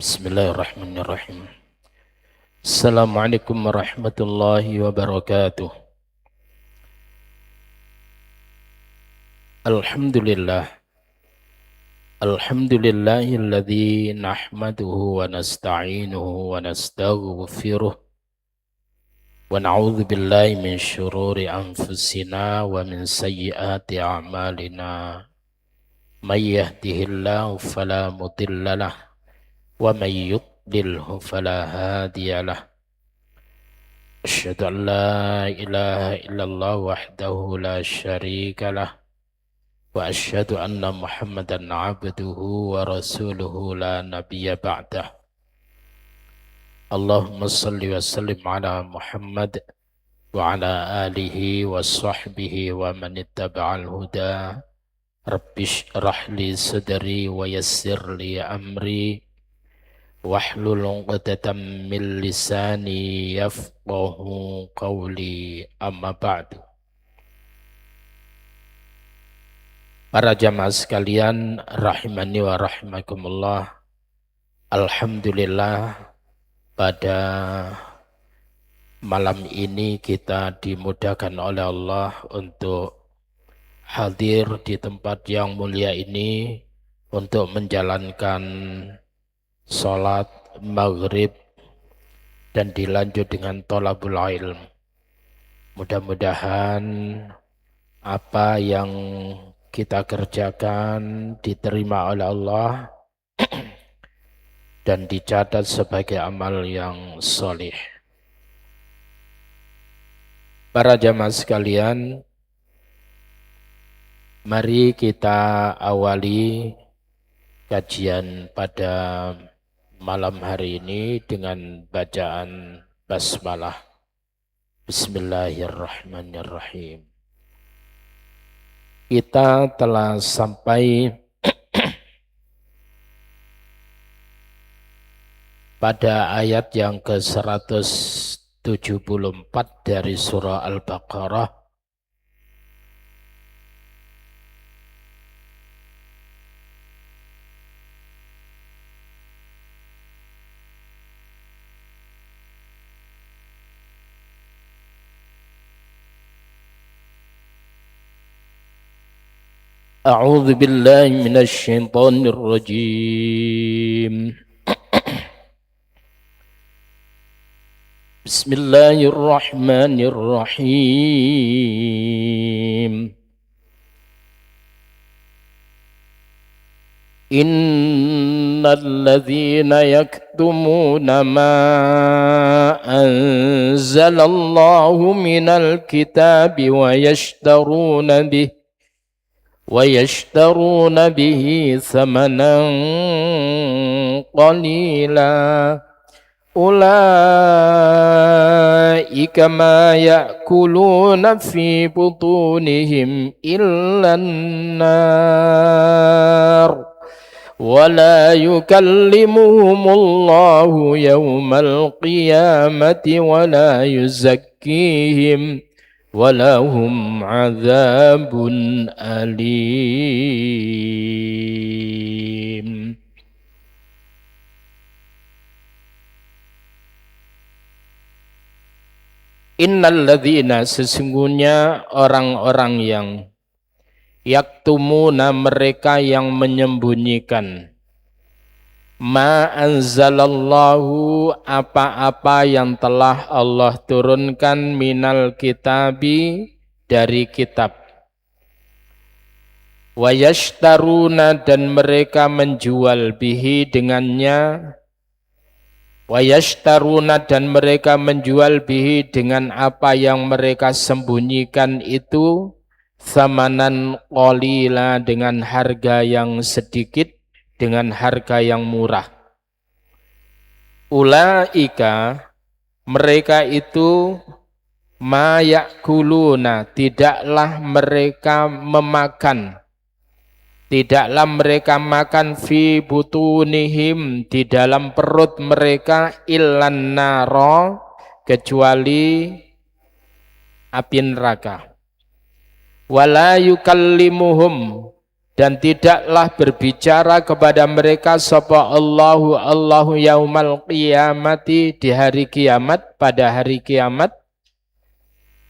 Bismillahirrahmanirrahim. Assalamualaikum warahmatullahi wabarakatuh. Alhamdulillah. Alhamdulillahilladzi nahmaduhu wa nasta'inuhu wa nastaghfiruh. Wa na'udzu billahi min syururi anfusina wa min sayyiati a'malina. May yahdihillahu fala mudilla lahu wa may yudlilhu fala hadiya lahu. Asyhadu an la ilaha illallah wahdahu la syarika lah wa asyhadu anna Muhammadan abduhu wa rasuluhu la nabiyya ba'dah. Allahumma salli wa sallim ala Muhammad wa ala alihi wa sahbihi wa man ittaba'al huda. Rabbi shrah li sadri wa yassir li amri wahlul 'uqdatam min lisani yafqahu qawli, amma ba'du. Para jamaah sekalian rahimani wa rahimakumullah. Alhamdulillah, pada malam ini kita dimudahkan oleh Allah untuk hadir di tempat yang mulia ini untuk menjalankan sholat maghrib dan dilanjut dengan thalabul ilm. Mudah-mudahan apa yang kita kerjakan diterima oleh Allah dan dicatat sebagai amal yang solih. Para jamaah sekalian, mari kita awali kajian pada malam hari ini dengan bacaan basmalah. Bismillahirrahmanirrahim. Kita telah sampai pada ayat yang ke-174 dari surah Al-Baqarah. A'udzu billahi minasy syaithanir rajim. Bismillahirrahmanirrahim. Innal ladzina yaktumuna ma anzalallahu minal kitabi wa yashtaruna bihi thamanan qalila ulaika ma ya'kuluna fi butunihim illa an-nar wa la yukallimuhumullahu yawmal qiyamati wa la yuzakkihim walahum azabun alim. Innal ladzina, sesungguhnya orang-orang yang yaktumuna, mereka yang menyembunyikan, ma anzalallahu, apa-apa yang telah Allah turunkan, minal kitabi, dari kitab, wa yashtaruna, dan mereka menjual, bihi, dengannya, wa yashtaruna, dan mereka menjual, bihi, dengan apa yang mereka sembunyikan itu, thamanan qalila, dengan harga yang sedikit, dengan harga yang murah. Ulaika, mereka itu, ma ya'kuluna, tidaklah mereka memakan, tidaklah mereka makan fi butunihim, di dalam perut mereka, illan naro, kecuali api neraka. Wala yukallimuhum, dan tidaklah berbicara kepada mereka sapa Allahu yaumal qiyamati, di hari kiamat, pada hari kiamat.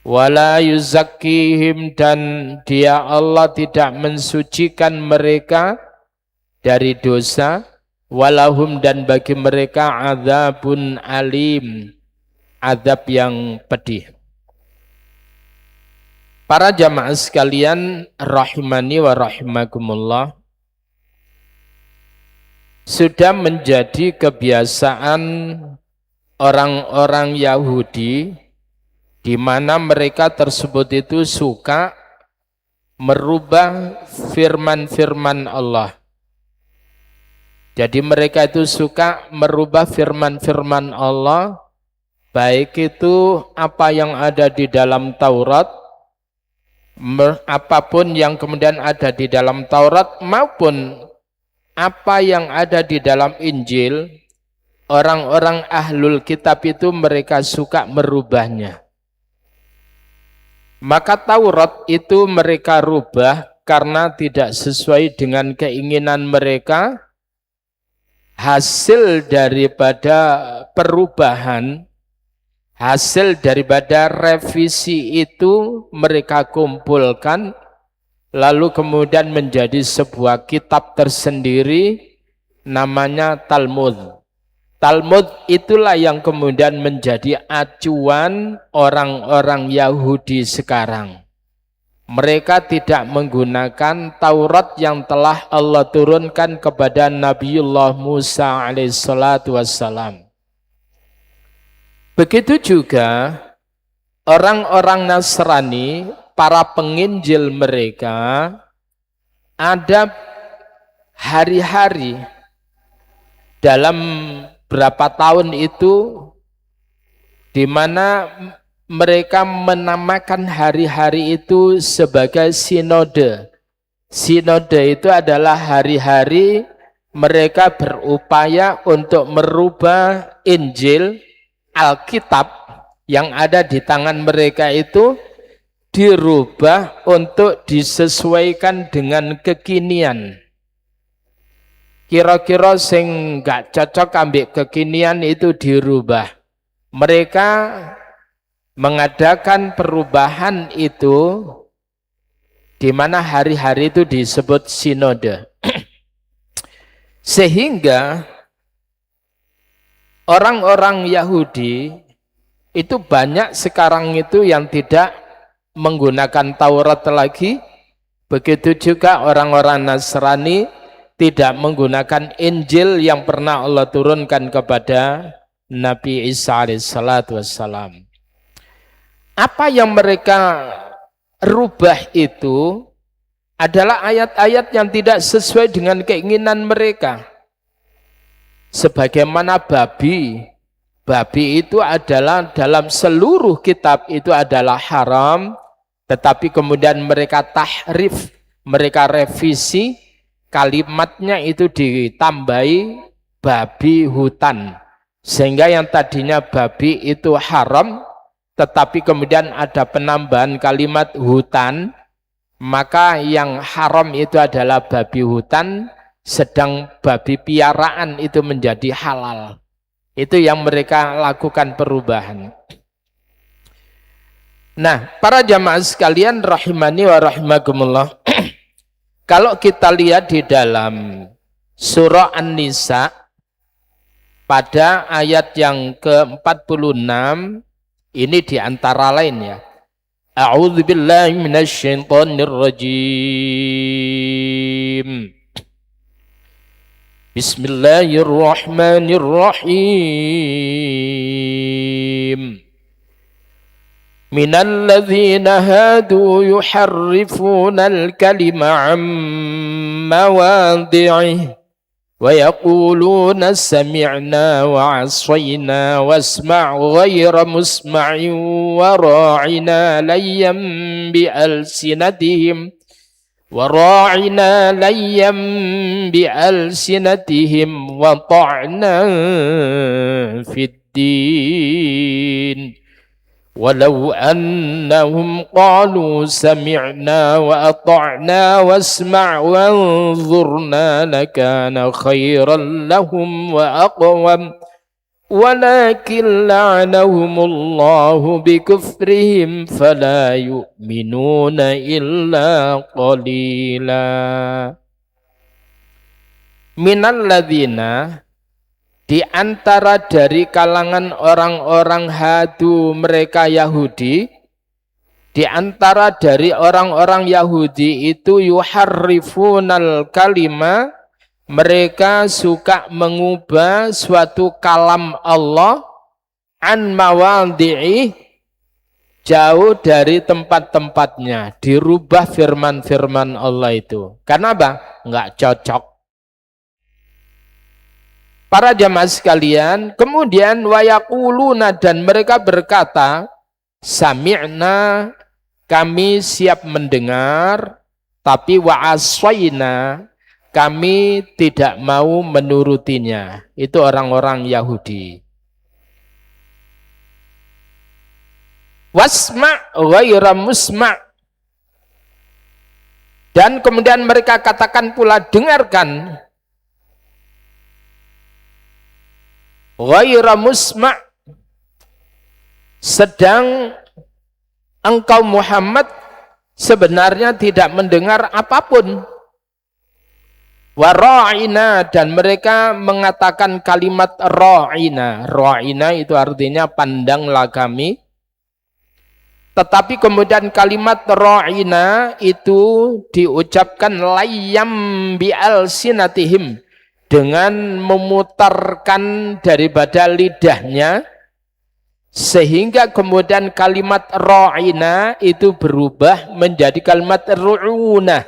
Wala yuzakkihim, dan dia Allah tidak mensucikan mereka dari dosa. Walahum, dan bagi mereka azabun alim, azab yang pedih. Para jamaah sekalian rahimani wa rahimakumullah, sudah menjadi kebiasaan orang-orang Yahudi di mana mereka tersebut itu suka merubah firman-firman Allah. Jadi mereka itu suka merubah firman-firman Allah, baik itu apa yang ada di dalam Taurat, apapun yang kemudian ada di dalam Taurat, maupun apa yang ada di dalam Injil. Orang-orang ahlul kitab itu mereka suka merubahnya. Maka Taurat itu mereka rubah karena tidak sesuai dengan keinginan mereka. Hasil daripada perubahan, hasil daripada revisi itu mereka kumpulkan, lalu kemudian menjadi sebuah kitab tersendiri namanya Talmud. Talmud itulah yang kemudian menjadi acuan orang-orang Yahudi sekarang. Mereka tidak menggunakan Taurat yang telah Allah turunkan kepada Nabiullah Musa alaihissalatu wassalam. Begitu juga orang-orang Nasrani, para penginjil mereka, ada hari-hari dalam berapa tahun itu di mana mereka menamakan hari-hari itu sebagai sinode. Sinode itu adalah hari-hari mereka berupaya untuk merubah Injil, Alkitab yang ada di tangan mereka itu dirubah untuk disesuaikan dengan kekinian. Kira-kira sing gak cocok ambek kekinian itu dirubah. Mereka mengadakan perubahan itu di mana hari-hari itu disebut sinode. Sehingga orang-orang Yahudi itu banyak sekarang itu yang tidak menggunakan Taurat lagi. Begitu juga orang-orang Nasrani tidak menggunakan Injil yang pernah Allah turunkan kepada Nabi Isa alaihissalatu wassalam. Apa yang mereka rubah itu adalah ayat-ayat yang tidak sesuai dengan keinginan mereka. Sebagaimana babi itu adalah dalam seluruh kitab itu adalah haram, tetapi kemudian mereka tahrif, mereka revisi, kalimatnya itu ditambahi babi hutan. Sehingga yang tadinya babi itu haram, tetapi kemudian ada penambahan kalimat hutan, maka yang haram itu adalah babi hutan, sedang babi piaraan itu menjadi halal. Itu yang mereka lakukan perubahan. Nah, para jamaah sekalian rahimani wa rahimakumullah, kalau kita lihat di dalam surah An-Nisa pada ayat yang ke-46, ini diantara lain ya. A'udzubillahi minasyaitonirrajim. Bismillahirrahmanirrahim. Minal ladzina hadu yuharrifuna al-kalima 'an mawadhi'ih ويقولون سمعنا وعصينا واسمع غير مسمع وراعنا ليا بألسنتهم وطعنا في الدين ولو أنهم قالوا سمعنا وأطعنا واسمع وانظرنا لكان خيرا لهم وأقوم ولكن لعنهم الله بكفرهم فلا يؤمنون إلا قليلا minal ladzina, di antara dari kalangan orang-orang hadu mereka Yahudi, di antara dari orang-orang Yahudi itu yuharrifunal kalima, mereka suka mengubah suatu kalam Allah an mawadhi'i, jauh dari tempat-tempatnya, dirubah firman-firman Allah itu. Karena apa? Enggak cocok. Para jamaah sekalian, kemudian wayaquluna, dan mereka berkata, sami'na, kami siap mendengar, tapi wa'aswayna, kami tidak mau menurutinya. Itu orang-orang Yahudi. Wasma' ghaira musma', dan kemudian mereka katakan pula, dengarkan, ghaira musma', sedang engkau Muhammad sebenarnya tidak mendengar apapun. Wara'ina, dan mereka mengatakan kalimat ra'ina. Ra'ina itu artinya pandanglah kami. Tetapi kemudian kalimat ra'ina itu diucapkan layyam bi'al sinatihim, dengan memutarkan daripada lidahnya, sehingga kemudian kalimat ra'ina itu berubah menjadi kalimat ru'una.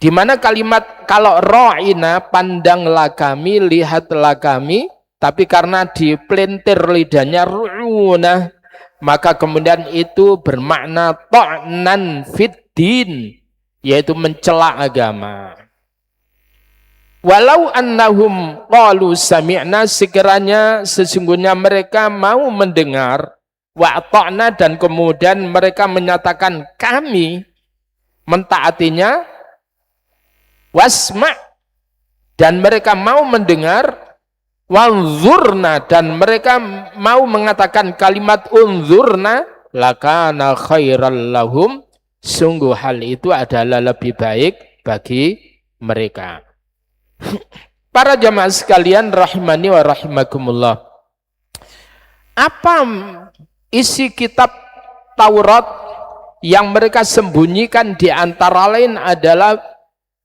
Di mana kalimat kalau ra'ina, pandanglah kami, lihatlah kami, tapi karena dipelintir lidahnya ru'una, maka kemudian itu bermakna ta'nan fiddin, yaitu mencela agama. Walau annahum qalu sami'na, sekiranya sesungguhnya mereka mau mendengar, wa'ta'na, dan kemudian mereka menyatakan kami mentaatinya, wasma', dan mereka mau mendengar, wanzurna, dan mereka mau mengatakan kalimat unzurna, lakana khairal lahum, sungguh hal itu adalah lebih baik bagi mereka. Para jamaah sekalian rahimani wa rahimakumullah, apa isi kitab Taurat yang mereka sembunyikan? Di antara lain adalah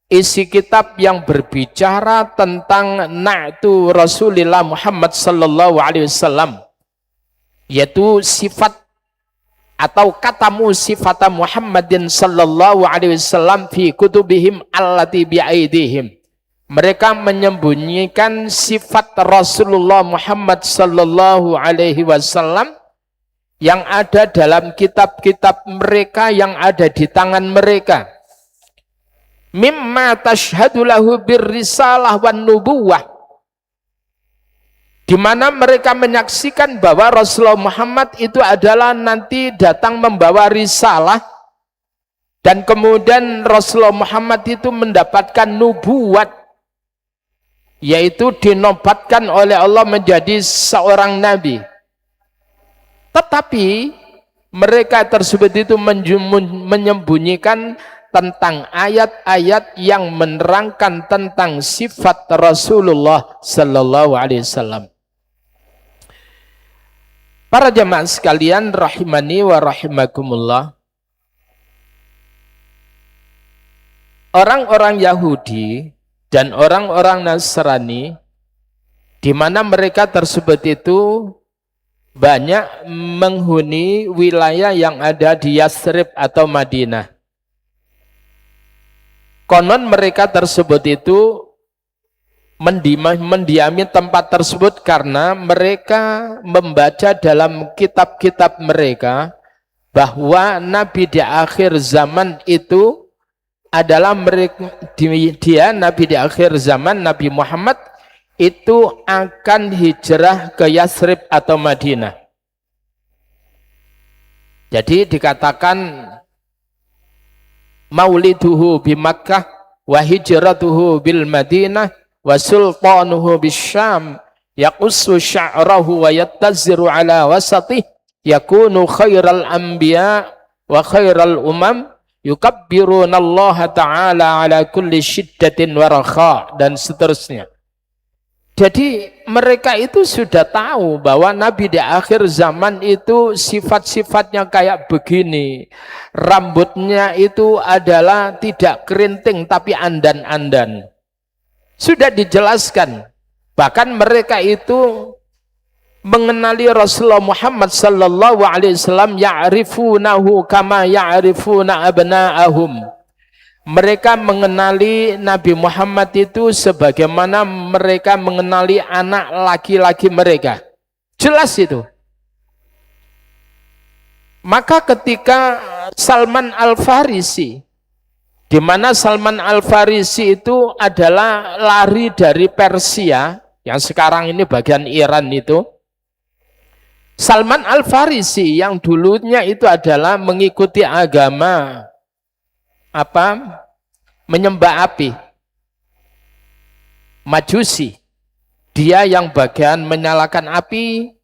isi kitab yang berbicara tentang na'tu Rasulullah Muhammad sallallahu alaihi wasallam, yaitu sifat atau katamu sifat Muhammadin sallallahu alaihi wasallam fi kutubihim allati bi'aidihim. Mereka menyembunyikan sifat Rasulullah Muhammad sallallahu alaihi wasallam yang ada dalam kitab-kitab mereka yang ada di tangan mereka. Mimma tashhadu lahu birrisalah wan nubuwah, di mana mereka menyaksikan bahwa Rasulullah Muhammad itu adalah nanti datang membawa risalah, dan kemudian Rasulullah Muhammad itu mendapatkan nubuat, yaitu dinobatkan oleh Allah menjadi seorang nabi. Tetapi mereka tersebut itu menyembunyikan tentang ayat-ayat yang menerangkan tentang sifat Rasulullah sallallahu alaihi wasallam. Para jamaah sekalian rahimani wa rahimakumullah, orang-orang Yahudi dan orang-orang Nasrani, di mana mereka tersebut itu banyak menghuni wilayah yang ada di Yasrib atau Madinah. Konon mereka tersebut itu mendiami tempat tersebut karena mereka membaca dalam kitab-kitab mereka bahwa Nabi di akhir zaman itu adalah mereka, Nabi di akhir zaman, Nabi Muhammad itu akan hijrah ke Yathrib atau Madinah. Jadi dikatakan mauliduhu bi Makkah wa hijratuhu bil Madinah wa sultanuhu bis Syam yaqussu sya'rahu wa yattaziru ala wasatih yakunu khairal anbiya wa khairal umam yukabbiruna Allah ta'ala ala kulli syiddatin wa rakha, dan seterusnya. Jadi mereka itu sudah tahu bahwa Nabi di akhir zaman itu sifat-sifatnya kayak begini. Rambutnya itu adalah tidak kerinting tapi andan-andan. Sudah dijelaskan. Bahkan mereka itu mengenali Rasulullah Muhammad sallallahu alaihi wasallam ya'rifunahu kama ya'rifuna abna'ahum. Mereka mengenali Nabi Muhammad itu sebagaimana mereka mengenali anak laki-laki mereka. Jelas itu. Maka ketika Salman Al-Farisi, di mana Salman Al-Farisi itu adalah lari dari Persia, yang sekarang ini bagian Iran itu. Salman Al-Farisi yang dulunya itu adalah mengikuti agama menyembah api, Majusi. Dia yang bagian menyalakan api,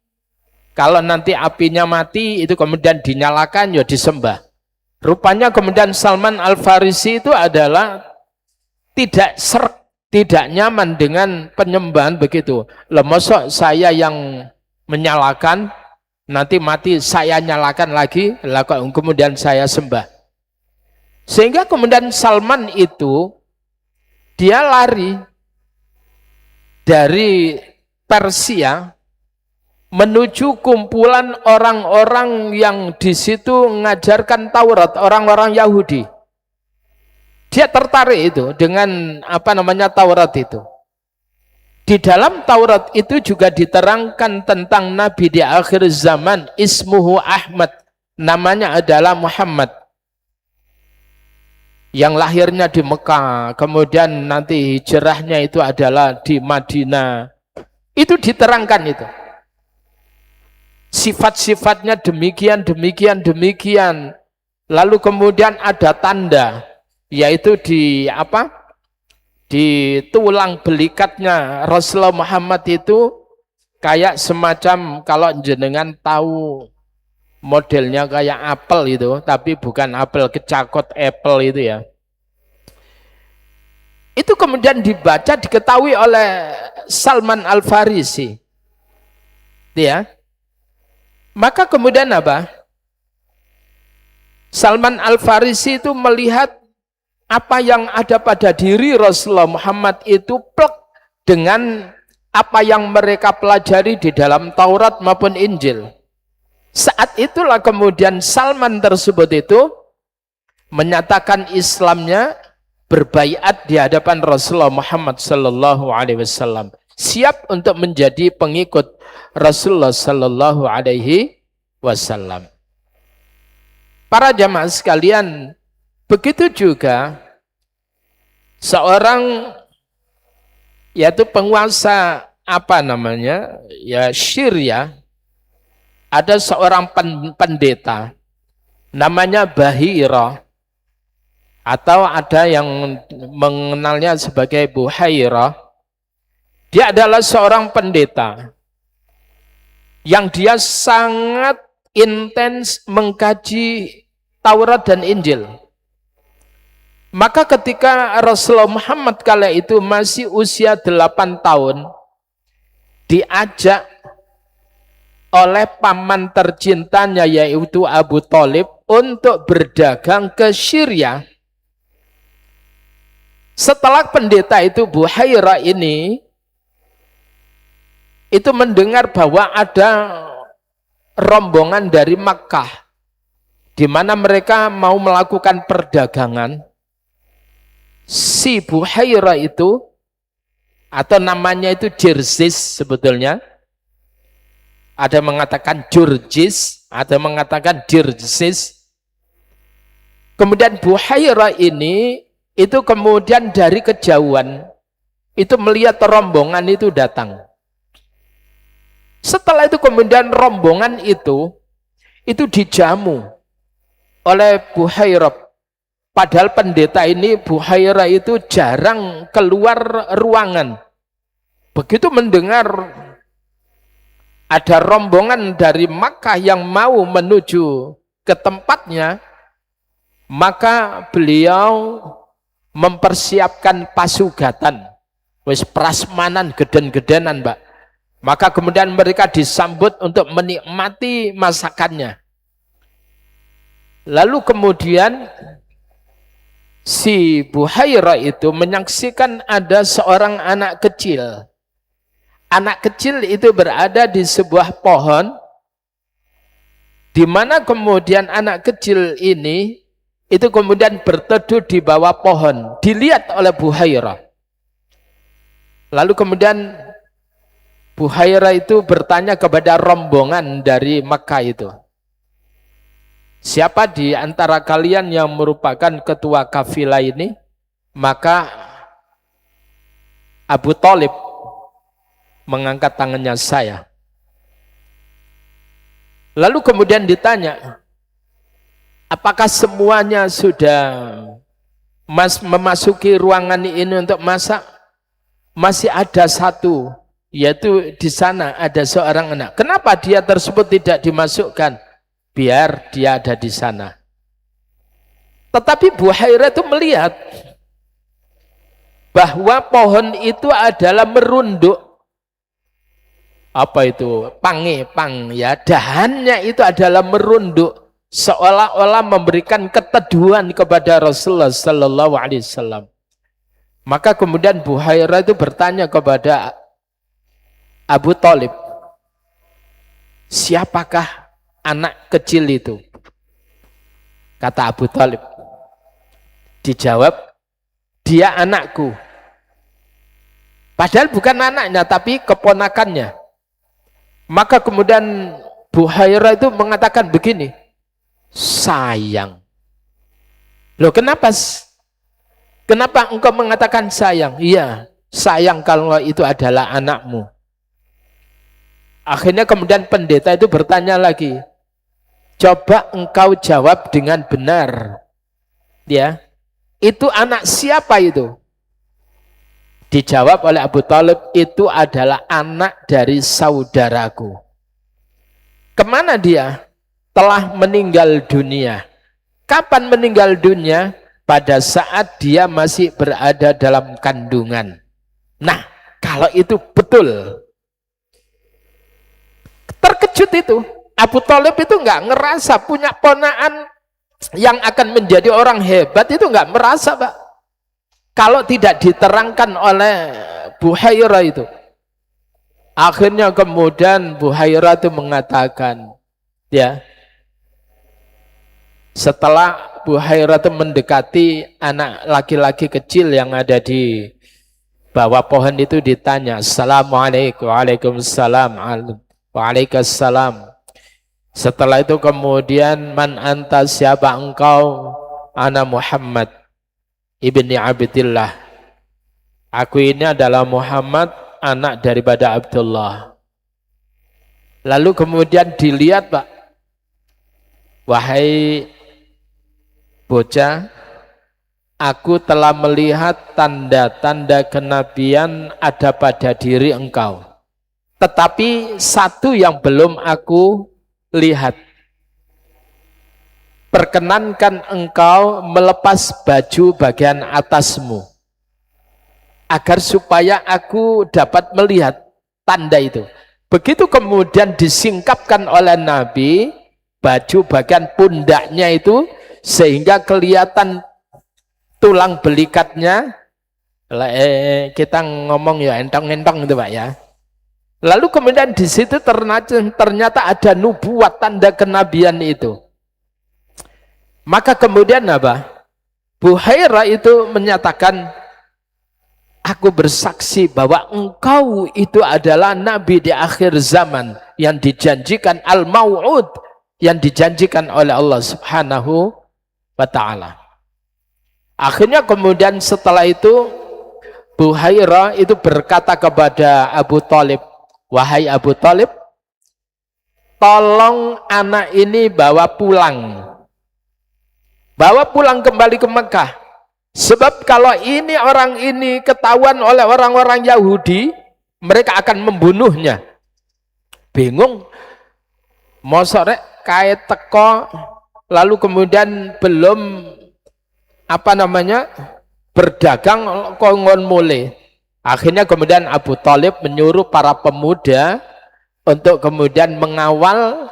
kalau nanti apinya mati itu kemudian dinyalakan ya disembah. Rupanya kemudian Salman Al-Farisi itu adalah tidak nyaman dengan penyembahan begitu. Mosok saya yang menyalakan, nanti mati saya nyalakan lagi, lalu kemudian saya sembah. Sehingga kemudian Salman itu dia lari dari Persia menuju kumpulan orang-orang yang di situ mengajarkan Taurat, orang-orang Yahudi. Dia tertarik itu dengan Taurat itu. Di dalam Taurat itu juga diterangkan tentang Nabi di akhir zaman, ismuhu Ahmad, namanya adalah Muhammad, yang lahirnya di Mekah, kemudian nanti hijrahnya itu adalah di Madinah. Itu diterangkan itu. Sifat-sifatnya demikian. Lalu kemudian ada tanda, yaitu di tulang belikatnya Rasulullah Muhammad itu kayak semacam, kalau jenengan tahu modelnya kayak apel itu, tapi bukan apel kecakot apple itu ya. Itu kemudian dibaca, diketahui oleh Salman Al-Farisi. Ya. Maka kemudian apa? Salman Al-Farisi itu melihat apa yang ada pada diri Rasulullah Muhammad itu plek dengan apa yang mereka pelajari di dalam Taurat maupun Injil. Saat itulah kemudian Salman tersebut itu menyatakan Islamnya, berbaiat di hadapan Rasulullah Muhammad sallallahu alaihi wasallam, siap untuk menjadi pengikut Rasulullah sallallahu alaihi wasallam. Para jamaah sekalian, begitu juga seorang yaitu penguasa Syria. Ada seorang pendeta namanya Bahira, atau ada yang mengenalnya sebagai Buhairah. Dia adalah seorang pendeta yang dia sangat intens mengkaji Taurat dan Injil. Maka ketika Rasulullah Muhammad kala itu masih usia 8 tahun, diajak oleh paman tercintanya yaitu Abu Thalib untuk berdagang ke Syria. Setelah pendeta itu Buhairah ini itu mendengar bahwa ada rombongan dari Makkah di mana mereka mau melakukan perdagangan, si Buhairah itu atau namanya itu Jirsis sebetulnya. Ada mengatakan Jurjis, ada mengatakan Jirsis. Kemudian Buhairah ini itu kemudian dari kejauhan itu melihat rombongan itu datang. Setelah itu kemudian rombongan itu dijamu oleh Buhairah. Padahal pendeta ini Buhairah itu jarang keluar ruangan. Begitu mendengar ada rombongan dari Makkah yang mau menuju ke tempatnya, maka beliau mempersiapkan pasugatan, wis prasmanan geden-gedenan, Mbak. Maka kemudian mereka disambut untuk menikmati masakannya. Lalu kemudian si Buhairah itu menyaksikan ada seorang anak kecil. Anak kecil itu berada di sebuah pohon, di mana kemudian anak kecil ini itu kemudian berteduh di bawah pohon, dilihat oleh Buhairah. Lalu kemudian Buhairah itu bertanya kepada rombongan dari Makkah itu, siapa di antara kalian yang merupakan ketua kafilah ini? Maka Abu Thalib mengangkat tangannya, saya. Lalu kemudian ditanya, apakah semuanya sudah memasuki ruangan ini untuk masak? Masih ada satu, yaitu di sana ada seorang anak. Kenapa dia tersebut tidak dimasukkan? Biar dia ada di sana. Tetapi Buhairah itu melihat bahwa pohon itu adalah merunduk. Apa itu? Pang ya, dahannya itu adalah merunduk, seolah-olah memberikan keteduhan kepada Rasulullah sallallahu alaihi wasallam. Maka kemudian Buhairah itu bertanya kepada Abu Thalib, siapakah anak kecil itu? Kata Abu Thalib. Dijawab, dia anakku. Padahal bukan anaknya, tapi keponakannya. Maka kemudian Buhairah itu mengatakan begini, sayang. Loh, kenapa? Kenapa engkau mengatakan sayang? Iya, sayang kalau itu adalah anakmu. Akhirnya kemudian pendeta itu bertanya lagi, coba engkau jawab dengan benar. Ya, itu anak siapa itu? Dijawab oleh Abu Thalib, itu adalah anak dari saudaraku. Kemana dia? Telah meninggal dunia. Kapan meninggal dunia? Pada saat dia masih berada dalam kandungan. Nah, kalau itu betul, terkejut itu. Abu Thalib itu nggak ngerasa punya ponaan yang akan menjadi orang hebat, itu nggak merasa, Pak. Kalau tidak diterangkan oleh Buhairah itu. Akhirnya kemudian Buhairah itu mengatakan, ya, setelah Buhairah itu mendekati anak laki-laki kecil yang ada di bawah pohon itu, ditanya, Assalamualaikum, waalaikumsalam, waalaikumsalam. Setelah itu kemudian, man anta, siapa engkau? Ana Muhammad ibni Abdillah. Aku ini adalah Muhammad, anak daripada Abdullah. Lalu kemudian dilihat, Pak, wahai bocah, aku telah melihat tanda-tanda kenabian ada pada diri engkau. Tetapi satu yang belum aku lihat. Perkenankan engkau melepas baju bagian atasmu, agar supaya aku dapat melihat tanda itu. Begitu kemudian disingkapkan oleh Nabi baju bagian pundaknya itu, sehingga kelihatan tulang belikatnya. Kita ngomong ya entong-entong itu, Pak, ya. Lalu kemudian di situ ternyata ada nubuat, tanda kenabian itu. Maka kemudian apa? Buhairah itu menyatakan, aku bersaksi bahwa engkau itu adalah nabi di akhir zaman yang dijanjikan al-mau'ud, yang dijanjikan oleh Allah Subhanahu wa ta'ala. Akhirnya kemudian setelah itu Buhairah itu berkata kepada Abu Thalib, wahai Abu Thalib, tolong anak ini bawa pulang kembali ke Mekah. Sebab kalau ini orang ini ketahuan oleh orang-orang Yahudi, mereka akan membunuhnya. Bingung, mosok rek kait teko, lalu kemudian belum berdagang kongon mule. Akhirnya kemudian Abu Thalib menyuruh para pemuda untuk kemudian mengawal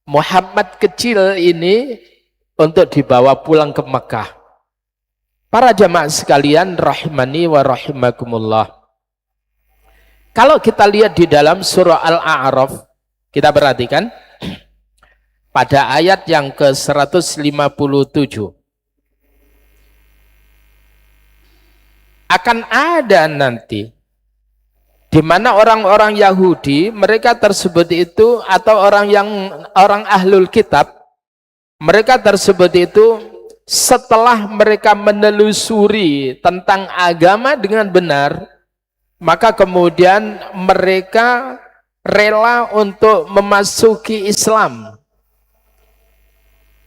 Muhammad kecil ini untuk dibawa pulang ke Mekah. Para jamaah sekalian rahimani wa rahimakumullah. Kalau kita lihat di dalam surah Al-A'raf, kita perhatikan pada ayat yang ke-157. Akan ada nanti di mana orang-orang Yahudi, mereka tersebut itu, atau orang ahlul kitab, mereka tersebut itu setelah mereka menelusuri tentang agama dengan benar, maka kemudian mereka rela untuk memasuki Islam.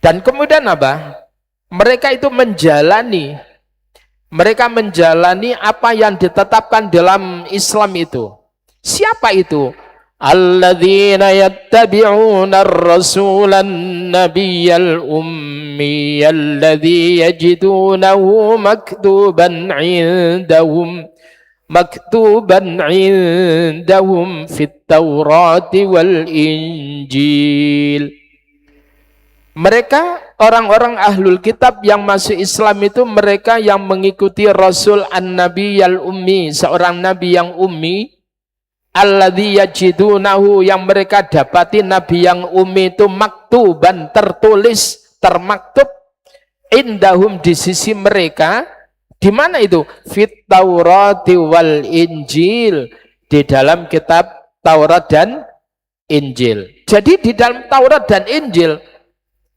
Dan kemudian apa? Mereka itu menjalani apa yang ditetapkan dalam Islam itu. Siapa itu? Alladzina yattabi'una ar-rasulan nabiyyal ummi alladzi yajidunahu maktuban 'indahum fit Taurati wal Injil. Mereka orang-orang ahlul kitab yang masuk Islam itu mereka yang mengikuti Rasul an-Nabi al-Ummi, seorang nabi yang ummi, alladzi yajidunahu, yang mereka dapati nabi yang ummi itu maktuban, tertulis, termaktub, indahum, di sisi mereka. Di mana itu? Fit Taurati wal Injil, di dalam kitab Taurat dan Injil. Jadi di dalam Taurat dan Injil,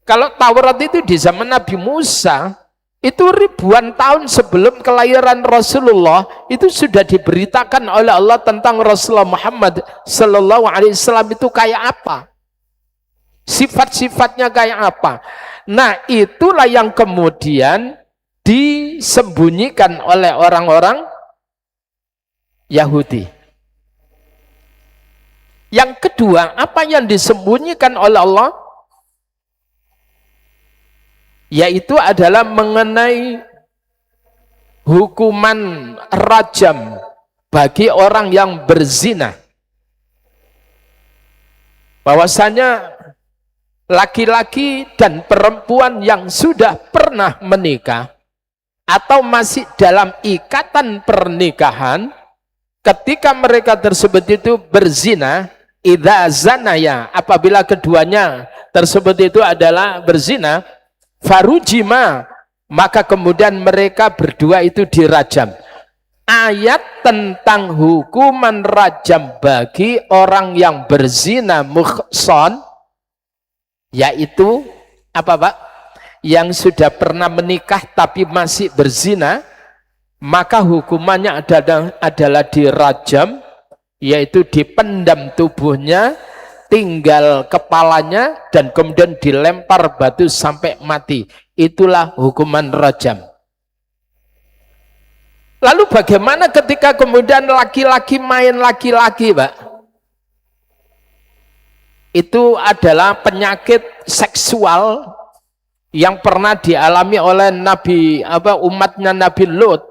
kalau Taurat itu di zaman Nabi Musa, itu ribuan tahun sebelum kelahiran Rasulullah, itu sudah diberitakan oleh Allah tentang Rasulullah Muhammad Sallallahu Alaihi Wasallam itu kayak apa, sifat-sifatnya kayak apa. Nah, itulah yang kemudian disembunyikan oleh orang-orang Yahudi. Yang kedua, apa yang disembunyikan oleh Allah? Yaitu adalah mengenai hukuman rajam bagi orang yang berzina. Bahwasanya laki-laki dan perempuan yang sudah pernah menikah atau masih dalam ikatan pernikahan, ketika mereka tersebut itu berzina, idza zanaya, apabila keduanya tersebut itu adalah berzina, farujima, maka kemudian mereka berdua itu dirajam. Ayat tentang hukuman rajam bagi orang yang berzina muhsan, yaitu apa Pak? Yang sudah pernah menikah tapi masih berzina, maka hukumannya adalah dirajam, yaitu dipendam tubuhnya, tinggal kepalanya, dan kemudian dilempar batu sampai mati. Itulah hukuman rajam. Lalu bagaimana ketika kemudian laki-laki main laki-laki, Pak? Itu adalah penyakit seksual yang pernah dialami oleh umatnya Nabi Lut,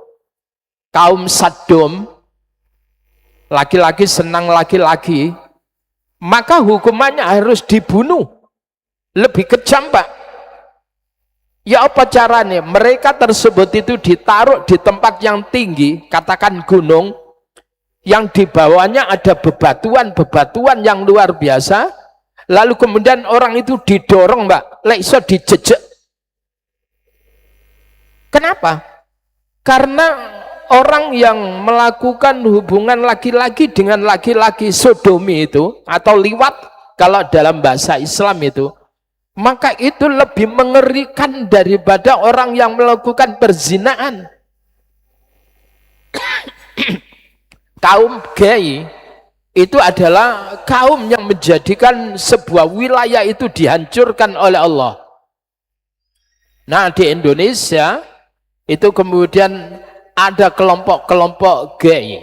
kaum Sodom. Laki-laki senang laki-laki, maka hukumannya harus dibunuh. Lebih kejam, Pak. Ya apa caranya? Mereka tersebut itu ditaruh di tempat yang tinggi, katakan gunung, yang di bawahnya ada bebatuan yang luar biasa. Lalu kemudian orang itu didorong, Pak, iso dijejek. Kenapa? Karena orang yang melakukan hubungan laki-laki dengan laki-laki sodomi itu atau liwat kalau dalam bahasa Islam itu, maka itu lebih mengerikan daripada orang yang melakukan perzinaan. Kaum gay itu adalah kaum yang menjadikan sebuah wilayah itu dihancurkan oleh Allah. Nah, di Indonesia itu kemudian ada kelompok-kelompok gay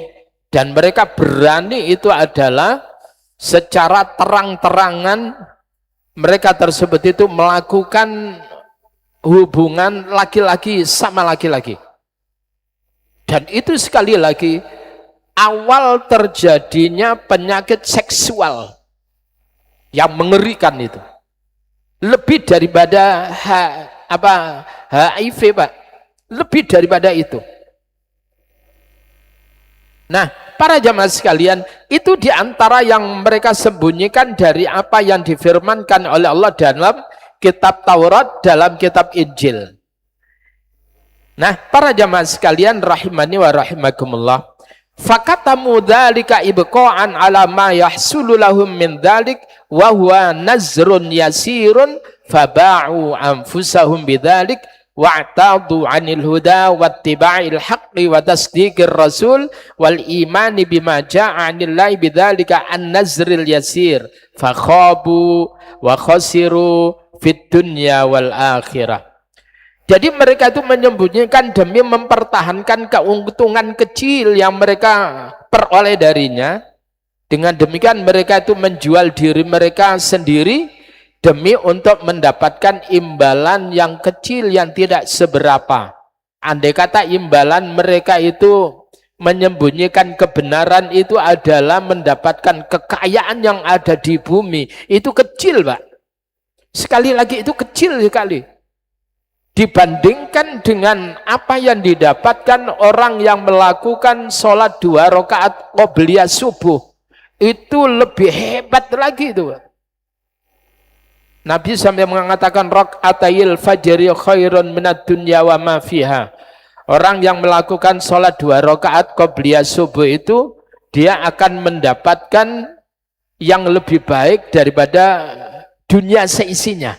dan mereka berani itu adalah secara terang-terangan mereka tersebut itu melakukan hubungan laki-laki sama laki-laki. Dan itu sekali lagi awal terjadinya penyakit seksual yang mengerikan itu. Lebih daripada HIV, Pak. Lebih daripada itu. Nah, para jamaah sekalian, itu diantara yang mereka sembunyikan dari apa yang difirmankan oleh Allah dalam kitab Taurat, dalam kitab Injil. Nah, para jamaah sekalian rahimani wa rahimakumullah, fakatamu dzalika ibqa'an ala ma yahsulu lahum min dzalik wa huwa nazrun yasirun faba'u anfusahum bidzalik wa'tadu 'anil huda wattiba'il haqqi wa tasdiqir rasul wal imani bima ja'a 'anillahi bidzalika an-nazril yasir fakhabu wa khasiru fid dunya wal akhirah. Jadi mereka itu menyembunyikan demi mempertahankan keuntungan kecil yang mereka peroleh darinya. Dengan demikian mereka itu menjual diri mereka sendiri demi untuk mendapatkan imbalan yang kecil yang tidak seberapa. Andai kata imbalan mereka itu menyembunyikan kebenaran itu adalah mendapatkan kekayaan yang ada di bumi. Itu kecil, Pak. Sekali lagi itu kecil sekali. Dibandingkan dengan apa yang didapatkan orang yang melakukan sholat 2 rakaat qobliyah subuh, itu lebih hebat lagi itu. Nabi sampai mengatakan rak'atayil fajri khairun minad dunya wa ma fiha. Orang yang melakukan sholat 2 rakaat qobliyah subuh itu, dia akan mendapatkan yang lebih baik daripada dunia seisinya.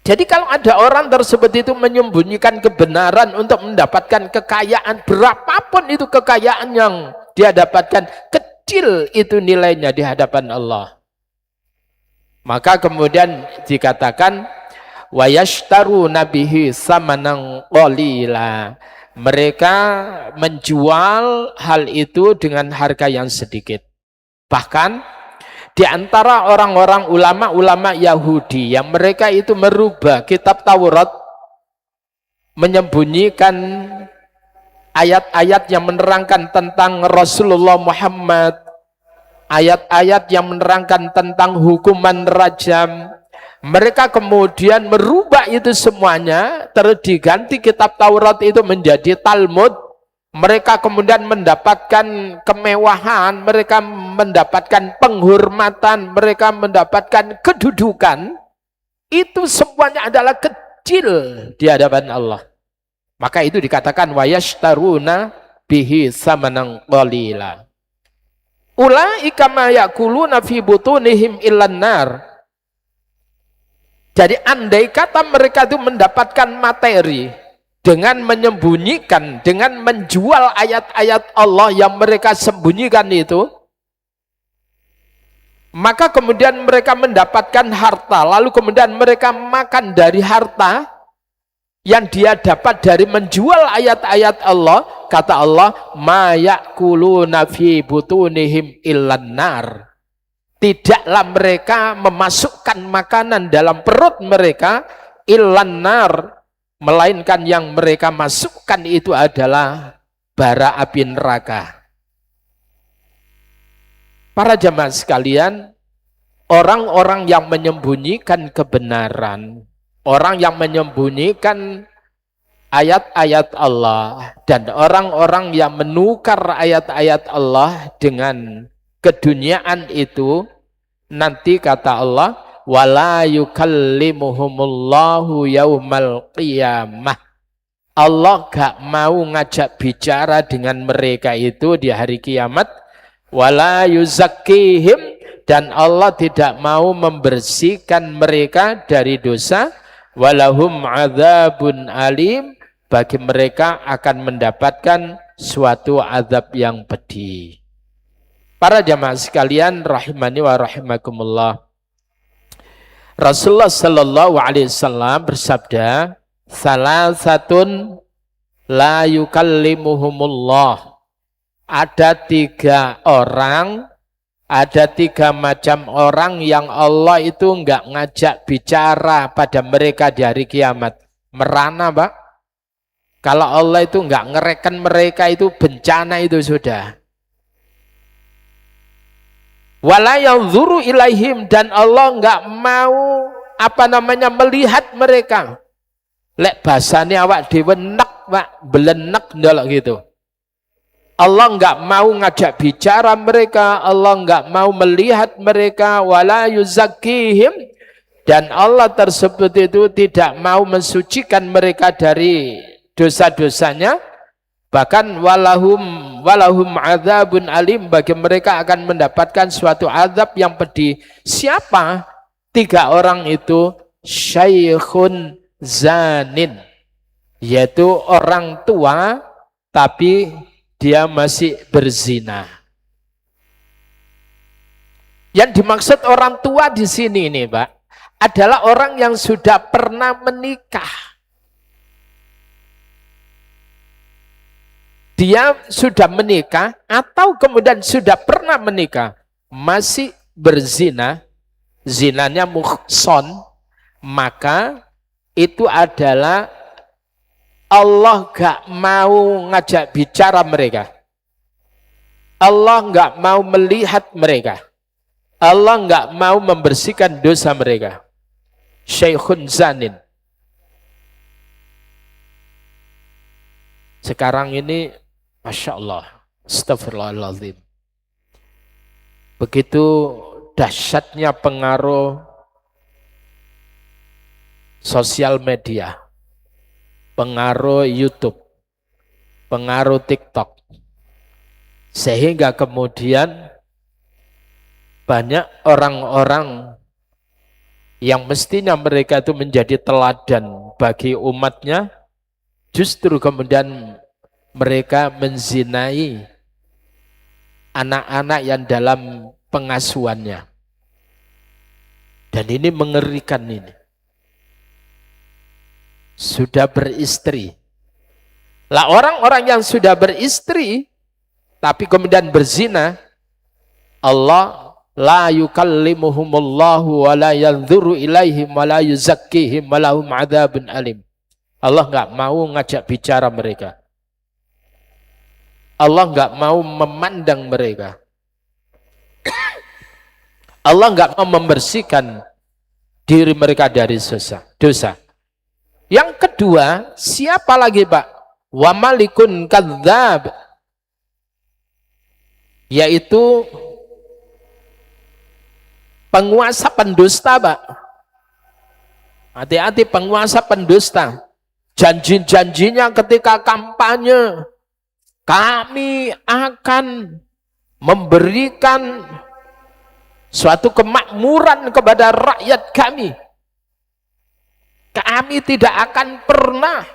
Jadi kalau ada orang tersebut itu menyembunyikan kebenaran untuk mendapatkan kekayaan, berapapun itu kekayaan yang dia dapatkan, kecil itu nilainya di hadapan Allah. Maka kemudian dikatakan wa yashtaruna bihi samanan qalila. Mereka menjual hal itu dengan harga yang sedikit. Bahkan di antara orang-orang ulama-ulama Yahudi yang mereka itu merubah kitab Taurat, menyembunyikan ayat-ayat yang menerangkan tentang Rasulullah Muhammad, ayat-ayat yang menerangkan tentang hukuman rajam. Mereka kemudian merubah itu semuanya, diganti kitab Taurat itu menjadi Talmud. Mereka kemudian mendapatkan kemewahan, mereka mendapatkan penghormatan, mereka mendapatkan kedudukan. Itu semuanya adalah kecil di hadapan Allah. Maka itu dikatakan wa yashtaruna bihi samanan qalila. Ulaika ma yakuluna fi butunihim illan nar. Jadi andai kata mereka itu mendapatkan materi dengan menyembunyikan, dengan menjual ayat-ayat Allah yang mereka sembunyikan itu, maka kemudian mereka mendapatkan harta, lalu kemudian mereka makan dari harta yang dia dapat dari menjual ayat-ayat Allah. Kata Allah, ma yakuluna fi butunihim illan nar. Tidaklah mereka memasukkan makanan dalam perut mereka illan nar, melainkan yang mereka masukkan itu adalah bara api neraka. Para jamaah sekalian, orang-orang yang menyembunyikan kebenaran, orang yang menyembunyikan ayat-ayat Allah, dan orang-orang yang menukar ayat-ayat Allah dengan keduniaan itu, nanti kata Allah, wala yukallimuhumullahu yaumal qiyamah. Allah gak mau ngajak bicara dengan mereka itu di hari kiamat. Wala yuzakkihim, dan Allah tidak mau membersihkan mereka dari dosa. Walahum adzabun alim, bagi mereka akan mendapatkan suatu azab yang pedih. Para jamaah sekalian rahimani wa rahimakumullah. Rasulullah sallallahu alaihi wasallam bersabda, salasatun la yukallimuhumullah. Ada 3 orang, ada 3 macam orang yang Allah itu enggak ngajak bicara pada mereka di hari kiamat. Merana, Pak. Kalau Allah itu enggak ngereken mereka, itu bencana itu sudah. Wala yanzuru ilaihim, dan Allah enggak mau melihat mereka. Lek bahasane awak dhewe nek, Pak, belenek ndolok gitu. Allah enggak mau ngajak bicara mereka, Allah enggak mau melihat mereka. Wala yuzakkihim, dan Allah tersebut itu tidak mau mensucikan mereka dari dosa-dosanya. Bahkan walahum adzabun alim, bagi mereka akan mendapatkan suatu azab yang pedih. Siapa 3 orang itu? Syaikhun zanin, yaitu orang tua tapi dia masih berzina. Yang dimaksud orang tua di sini ini, Pak, adalah orang yang sudah pernah menikah. Dia sudah menikah atau kemudian sudah pernah menikah, masih berzina, zinanya muhson, maka itu adalah Allah gak mau ngajak bicara mereka. Allah gak mau melihat mereka. Allah gak mau membersihkan dosa mereka. Syaikhun zanin. Sekarang ini Masya Allah, astagfirullahaladzim. Begitu dahsyatnya pengaruh sosial media, pengaruh YouTube, pengaruh TikTok, sehingga kemudian banyak orang-orang yang mestinya mereka itu menjadi teladan bagi umatnya, justru kemudian mereka menzinai anak-anak yang dalam pengasuhannya. Dan ini mengerikan ini. Sudah beristri. Lah orang-orang yang sudah beristri tapi kemudian berzina, Allah la yukallimuhumullahu wa la yanzuru ilaihim wa la yuzakkihim wa lahum adzabun alim. Allah enggak mau ngajak bicara mereka. Allah enggak mau memandang mereka. Allah enggak mau membersihkan diri mereka dari dosa. Yang kedua, siapa lagi, Pak? Wa malikun kadzdzab, yaitu penguasa pendusta, Pak. Hati-hati penguasa pendusta. Janji-janjinya ketika kampanye, kami akan memberikan suatu kemakmuran kepada rakyat kami. Kami tidak akan pernah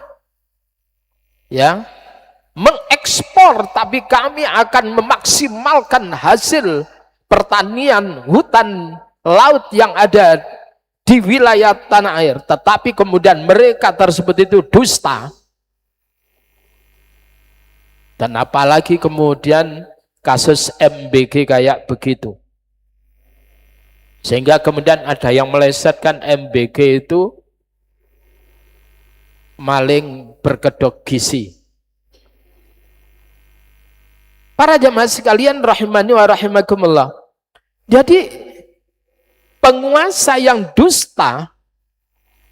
mengekspor, tapi kami akan memaksimalkan hasil pertanian hutan laut yang ada di wilayah tanah air. Tetapi kemudian mereka tersebut itu dusta. Dan apalagi kemudian kasus MBG kayak begitu. Sehingga kemudian ada yang melesetkan MBG itu maling berkedok gizi. Para jamaah sekalian rahimani wa rahimakumullah. Jadi penguasa yang dusta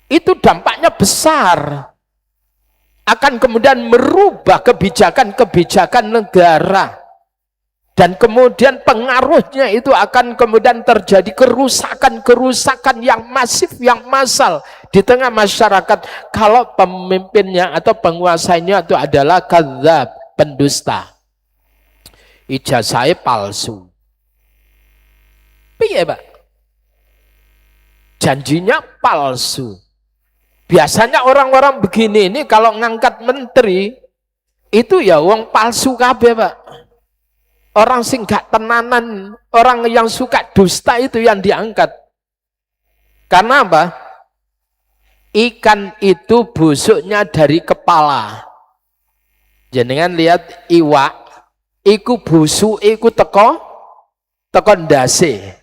itu dampaknya besar. Akan kemudian merubah kebijakan-kebijakan negara. Dan kemudian pengaruhnya itu akan kemudian terjadi kerusakan-kerusakan yang masif, yang massal di tengah masyarakat. Kalau pemimpinnya atau penguasanya itu adalah kadzab, pendusta. Ijazahnya palsu. Piye, Pak? Janjinya palsu. Biasanya orang-orang begini ini kalau ngangkat menteri, itu ya wong palsu kabeh, Pak. Orang sing gak tenanan, orang yang suka dusta itu yang diangkat. Karena apa? Ikan itu busuknya dari kepala. Jenengan lihat iwak, iku busuk, iku teko ndase.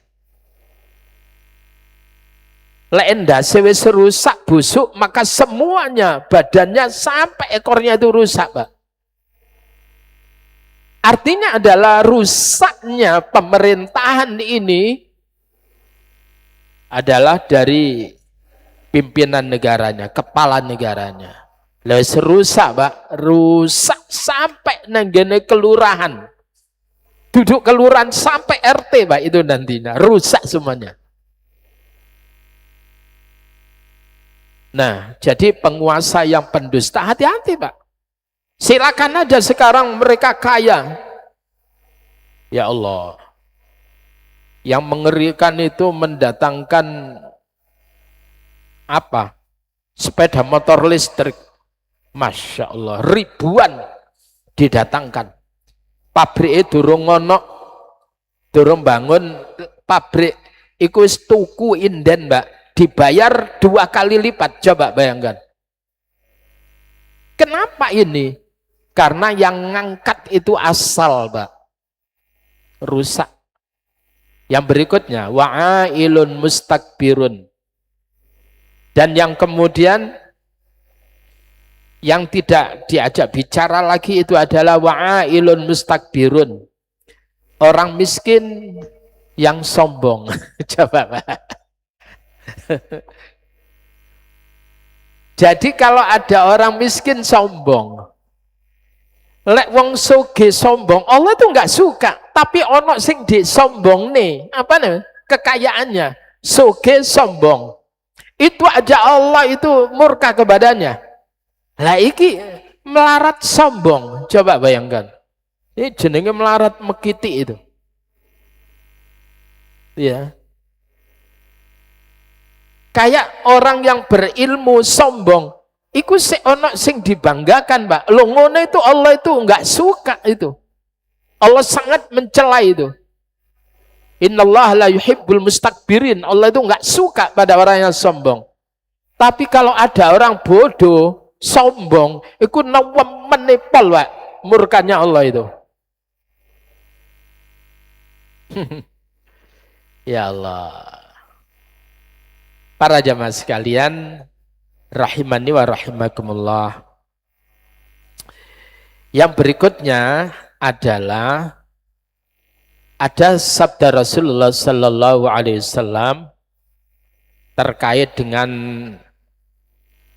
Lek ndase wis rusak busuk, maka semuanya badannya sampai ekornya itu rusak, Pak. Artinya adalah rusaknya pemerintahan ini adalah dari pimpinan negaranya, kepala negaranya. Lalu rusak, Pak, rusak sampai nanggene kelurahan. Duduk kelurahan sampai RT, Pak, itu nantinya rusak semuanya. Nah, jadi penguasa yang pendusta hati-hati, Pak. Silakan aja sekarang mereka kaya. Ya Allah. Yang mengerikan itu mendatangkan apa? Sepeda motor listrik. Masya Allah, ribuan didatangkan. Pabrik itu durung ngono, durung bangun pabrik. Iku wis tuku inden, Mbak. Dibayar 2 kali lipat. Coba bayangkan. Kenapa ini? Karena yang ngangkat itu asal, Pak. Rusak. Yang berikutnya, wa'ailun mustakbirun. Dan yang kemudian, yang tidak diajak bicara lagi itu adalah wa'ailun mustakbirun. Orang miskin yang sombong. Coba, Pak. Jadi kalau ada orang miskin sombong, lek wong soge sombong, Allah tuh nggak suka. Tapi ono sing disombong nih, apa nih? Kekayaannya, soge sombong. Itu aja Allah itu murka kepadanya. Lah iki melarat sombong. Coba bayangkan. Ini jenenge melarat mekiti itu. Ya. Kayak orang yang berilmu sombong. Iku ono sing dibanggakan, Pak. Loh ngono itu Allah itu enggak suka itu. Allah sangat mencela itu. Innallaha la yuhibbul mustakbirin. Allah itu enggak suka pada orang yang sombong. Tapi kalau ada orang bodoh, sombong, iku menepol, Pak, murkanya Allah itu. Ya Allah. Para jamaah sekalian, rahimani wa rahimakumullah. Yang berikutnya adalah ada sabda Rasulullah sallallahu alaihi wasallam terkait dengan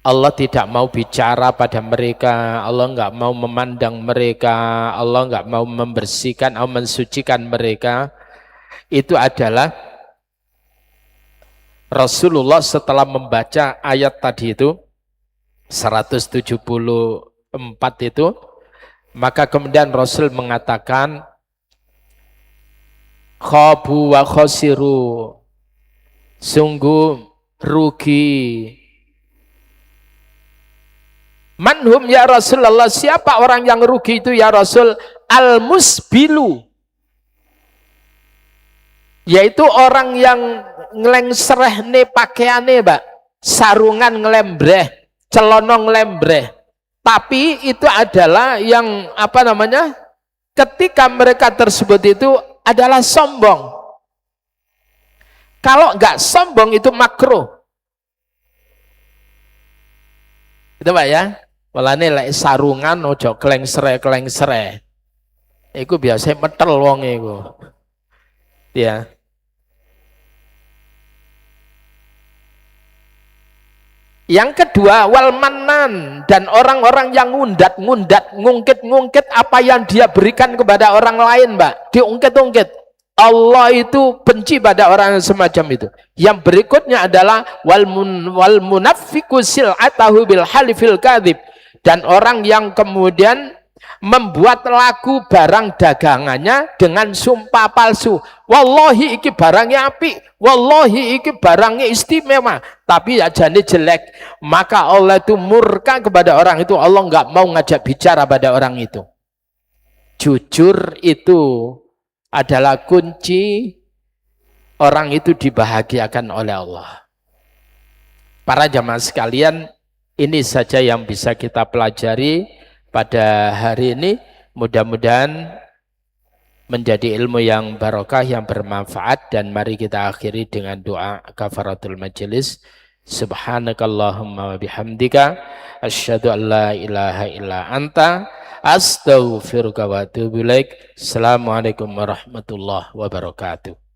Allah tidak mau bicara pada mereka, Allah enggak mau memandang mereka, Allah enggak mau membersihkan atau mensucikan mereka. Itu adalah Rasulullah setelah membaca ayat tadi itu 174 itu, maka kemudian Rasul mengatakan khabu wa khasiru, sungguh rugi. Manhum ya Rasulullah, siapa orang yang rugi itu ya Rasul? Al-musbilu, yaitu orang yang ngelengserehne pakaiane, Mbak, sarungan ngelembreh, celana ngelembreh. Tapi itu adalah yang apa namanya? Ketika mereka tersebut itu adalah sombong. Kalau enggak sombong itu makruh. Itu, Pak, ya. Walane lek sarungan ojo klengsre. Iku biasanya metel wong iku. Ya. Yang kedua, wal manan, dan orang-orang yang ngundat-ngundat, ngungkit-ngungkit apa yang dia berikan kepada orang lain, Mbak. Diungkit-ungkit. Allah itu benci pada orang yang semacam itu. Yang berikutnya adalah wal munafiqu sil'atahu bil halifil kadzib, dan orang yang kemudian membuat laku barang dagangannya dengan sumpah palsu. Wallahi iki barangnya apik, wallahi iki barangnya istimewa, tapi ajane jelek. Maka Allah itu murka kepada orang itu. Allah nggak mau ngajak bicara pada orang itu. Jujur itu adalah kunci orang itu dibahagiakan oleh Allah. Para jamaah sekalian, ini saja yang bisa kita pelajari pada hari ini. Mudah-mudahan menjadi ilmu yang barokah, yang bermanfaat, dan mari kita akhiri dengan doa kafaratul majelis. Subhanakallahumma wa bihamdika asyhadu an la ilaha illa anta astaghfiruka wa atubu ilaik. Assalamualaikum warahmatullahi wabarakatuh.